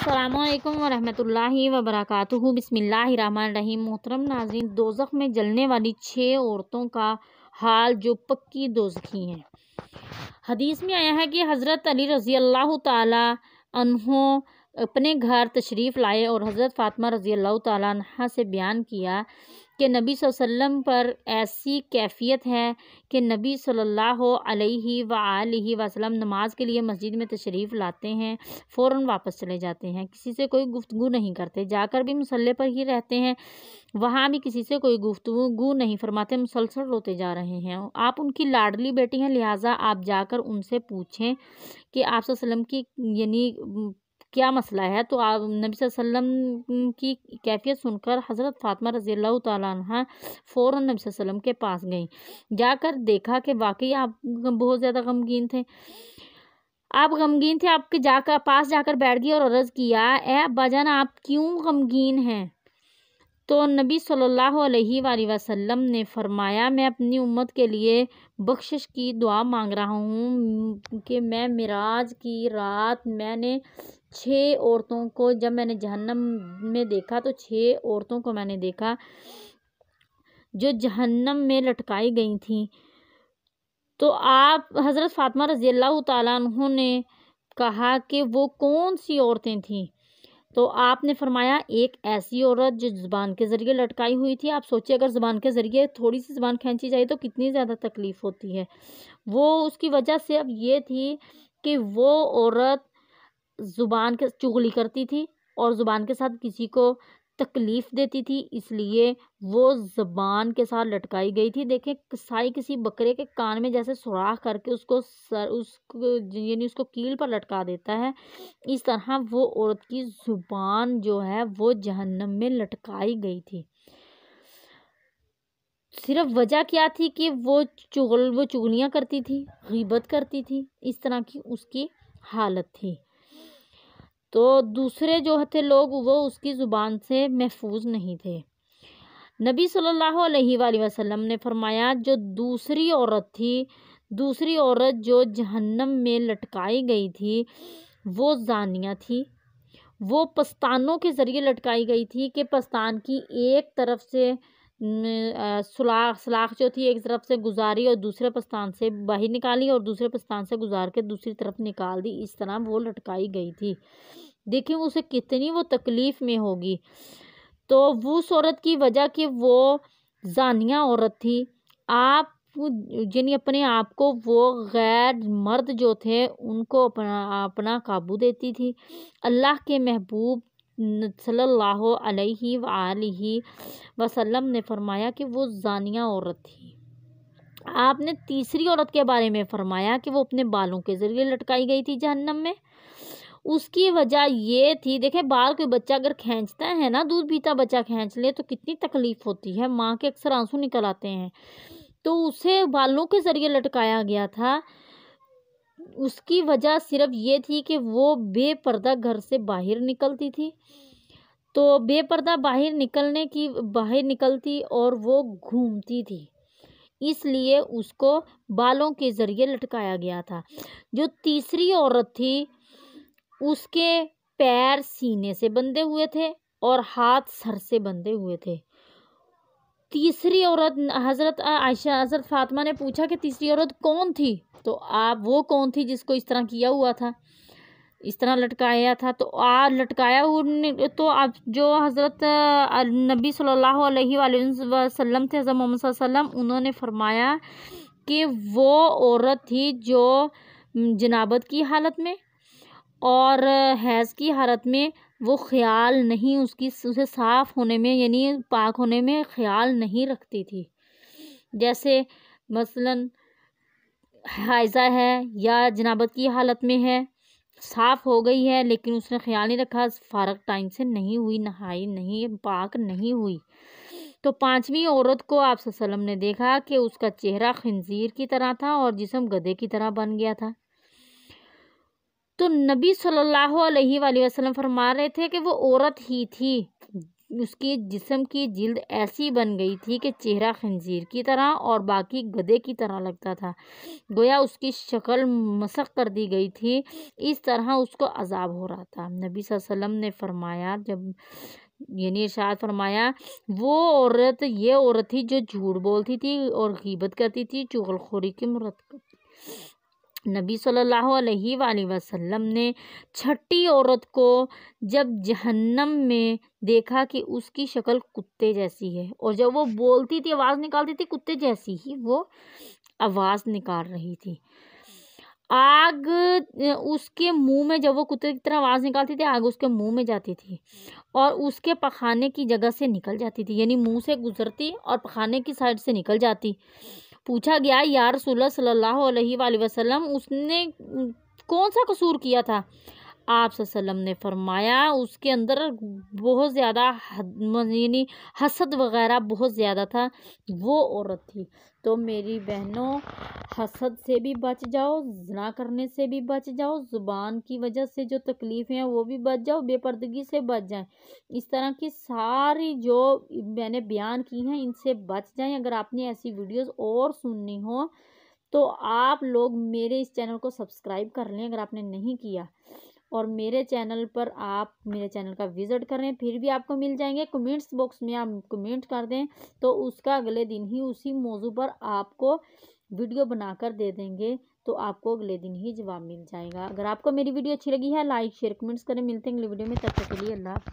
अस्सलामुअलैकुम वरहमतुल्लाहि वबरकातुहू। बिस्मिल्लाहिर्रहमानिर्रहीम। मोहतरम नाज़रीन, दोज़ख में जलने वाली 6 औरतों का हाल जो पक्की दोज़खी हैं। हदीस में आया है कि हज़रत अली रज़ी अल्लाह ताला अन्हो अपने घर तशरीफ़ लाए और हज़रत फ़ातिमा रज़ी अल्लाह ताला अन्हा से बयान किया कि नबी सल्लल्लाहु अलैहि वसल्लम पर ऐसी कैफ़ियत है कि नबी सल्लल्लाहु अलैहि वसल्लम नमाज के लिए मस्जिद में तशरीफ़ लाते हैं, फ़ौरन वापस चले जाते हैं, किसी से कोई गुफ्तगू नहीं करते, जाकर भी मुसल्ले पर ही रहते हैं, वहाँ भी किसी से कोई गुफ्तगू नहीं फरमाते, मुसलसल रोते जा रहे हैं। आप उनकी लाडली बेटी हैं, लिहाजा आप जाकर उनसे पूछें कि आप सल्लल्लाहु अलैहि वसल्लम की यानी क्या मसला है। तो आप नबी सल्लल्लाहु अलैहि वसल्लम की कैफियत सुनकर हज़रत फ़ातिमा रज़ी अल्लाह ताला अन्हा फ़ौरन नबी सल्लल्लाहु अलैहि वसल्लम के पास गईं। जाकर देखा कि वाकई आप बहुत ज़्यादा गमगीन थे। आपके पास जाकर बैठ गई और अर्ज़ किया, ए अब्बाजान, आप क्यों गमगीन हैं? तो नबी सल्लल्लाहु अलैहि वसल्लम ने फरमाया, मैं अपनी उम्मत के लिए बख्शिश की दुआ मांग रहा हूँ कि मैं मिराज की रात मैंने 6 औरतों को, जब मैंने जहन्नम में देखा तो 6 औरतों को मैंने देखा जो जहन्नम में लटकाई गई थीं। तो आप हज़रत फ़ातिमा रज़ी अल्लाह ताला अन्हा ने कहा कि वो कौन सी औरतें थीं? तो आपने फरमाया, एक ऐसी औरत जो ज़ुबान के ज़रिए लटकाई हुई थी। आप सोचिए, अगर ज़ुबान के ज़रिए थोड़ी सी ज़ुबान खींची जाए तो कितनी ज़्यादा तकलीफ़ होती है। वो उसकी वजह से अब ये थी कि वो औरत ज़ुबान के चुगली करती थी और ज़ुबान के साथ किसी को तकलीफ़ देती थी, इसलिए वो ज़ुबान के साथ लटकाई गई थी। देखिए, कसाई किसी बकरे के कान में जैसे सुराख करके उसको यानी उसको कील पर लटका देता है, इस तरह वो औरत की ज़ुबान जो है वो जहन्नम में लटकाई गई थी। सिर्फ वजह क्या थी कि वो चुगलियाँ करती थी, ग़ीबत करती थी, इस तरह की उसकी हालत थी। तो दूसरे जो थे लोग, वो उसकी ज़ुबान से महफूज नहीं थे। नबी सल्लल्लाहु अलैहि वसल्लम ने फरमाया, जो दूसरी औरत जो जहन्नम में लटकाई गई थी वो ज़ानिया थी। वो पस्तानों के ज़रिए लटकाई गई थी कि पस्तान की एक तरफ से सलाख जो थी एक तरफ से गुजारी और दूसरे पस्तान से बाहर निकाली और दूसरे पस्तान से गुजार के दूसरी तरफ निकाल दी, इस तरह वो लटकाई गई थी। देखिए उसे कितनी वो तकलीफ़ में होगी। तो वो उस औरत की वजह कि वो ज़ानिया औरत थी, आप यानी अपने आप को वो गैर मर्द जो थे उनको अपना काबू देती थी। अल्लाह के महबूब सल्लल्लाहु अलैहि वसल्लम ने फरमाया कि वो ज़ानिया औरत थी। आपने तीसरी औरत के बारे में फरमाया कि वो अपने बालों के ज़रिए लटकाई गई थी जहन्नम में। उसकी वजह ये थी, देखे बाल कोई बच्चा अगर खींचता है ना, दूध पीता बच्चा खींच ले तो कितनी तकलीफ़ होती है, माँ के अक्सर आंसू निकल आते हैं। तो उसे बालों के ज़रिए लटकाया गया था। उसकी वजह सिर्फ ये थी कि वो बेपर्दा घर से बाहर निकलती थी। तो बेपर्दा बाहर निकलती और वो घूमती थी, इसलिए उसको बालों के ज़रिए लटकाया गया था। जो तीसरी औरत थी उसके पैर सीने से बंधे हुए थे और हाथ सर से बंधे हुए थे। तीसरी औरत हज़रत फ़ातिमा ने पूछा कि तीसरी औरत कौन थी? तो वो कौन थी जिसको इस तरह किया हुआ था, इस तरह लटकाया था? तो लटकाया हुआ तो अब जो हज़रत नबी सल्लल्लाहु अलैहि वसल्लम थे, हज़रत मोहम्मद सल्लल्लाहु अलैहि वसल्लम, उन्होंने फरमाया कि वो औरत थी जो जनाबत की हालत में और हैज़ की हालत में वो ख्याल नहीं, उसे साफ़ होने में यानी पाक होने में ख्याल नहीं रखती थी। जैसे मसलन हाइज़ा है या जनाबत की हालत में है, साफ़ हो गई है लेकिन उसने ख्याल नहीं रखा, फ़ारग टाइम से नहीं हुई, नहाई नहीं, पाक नहीं हुई। तो पांचवी औरत को आप सल्लल्लाहु अलैहि वसल्लम ने देखा कि उसका चेहरा खिंजीर की तरह था और जिस्म गधे की तरह बन गया था। तो नबी सल्लल्लाहु अलैहि वसल्लम फरमा रहे थे कि वो औरत ही थी उसकी जिस्म की जिल्द ऐसी बन गई थी कि चेहरा खंजीर की तरह और बाकी गधे की तरह लगता था, गोया उसकी शक्ल मसख कर दी गई थी। इस तरह उसको अजाब हो रहा था। नबी सल्लल्लाहु अलैहि वसल्लम ने फरमाया, जब यानी इरशाद फरमाया, वो औरत ये औरत थी जो झूठ बोलती थी और गीबत करती थी, चुगलखोरी की मुराद। नबी सल्लल्लाहु अलैहि वसल्लम ने छठी औरत को जब जहन्नम में देखा कि उसकी शक्ल कुत्ते जैसी है, और जब वो बोलती थी, आवाज़ निकालती थी, कुत्ते जैसी ही वो आवाज़ निकाल रही थी। आग उसके मुंह में, जब वो कुत्ते की तरह आवाज़ निकालती थी, आग उसके मुंह में जाती थी और उसके पखाने की जगह से निकल जाती थी, यानी मुंह से गुजरती और पखाने की साइड से निकल जाती। पूछा गया, या रसूलुल्लाह सल्लल्लाहु अलैहि वसल्लम, उसने कौन सा कसूर किया था? आप सल्लम ने फरमाया, उसके अंदर बहुत ज़्यादा यानी हसद वगैरह बहुत ज़्यादा था, वो औरत थी। तो मेरी बहनों, हसद से भी बच जाओ, ज़िना करने से भी बच जाओ, ज़ुबान की वजह से जो तकलीफ़ें हैं वो भी बच जाओ, बेपर्दगी से बच जाएं। इस तरह की सारी जो मैंने बयान की हैं इनसे बच जाएं। अगर आपने ऐसी वीडियोस और सुननी हो तो आप लोग मेरे इस चैनल को सब्सक्राइब कर लें अगर आपने नहीं किया, और मेरे चैनल पर आप मेरे चैनल का विज़िट करें, फिर भी आपको मिल जाएंगे। कमेंट्स बॉक्स में आप कमेंट कर दें तो उसका अगले दिन ही उसी मौजू पर आपको वीडियो बनाकर दे देंगे, तो आपको अगले दिन ही जवाब मिल जाएगा। अगर आपको मेरी वीडियो अच्छी लगी है, लाइक शेयर कमेंट्स करें। मिलते हैं अगली वीडियो में, तब तक के लिए अल्लाह हाफ़िज़।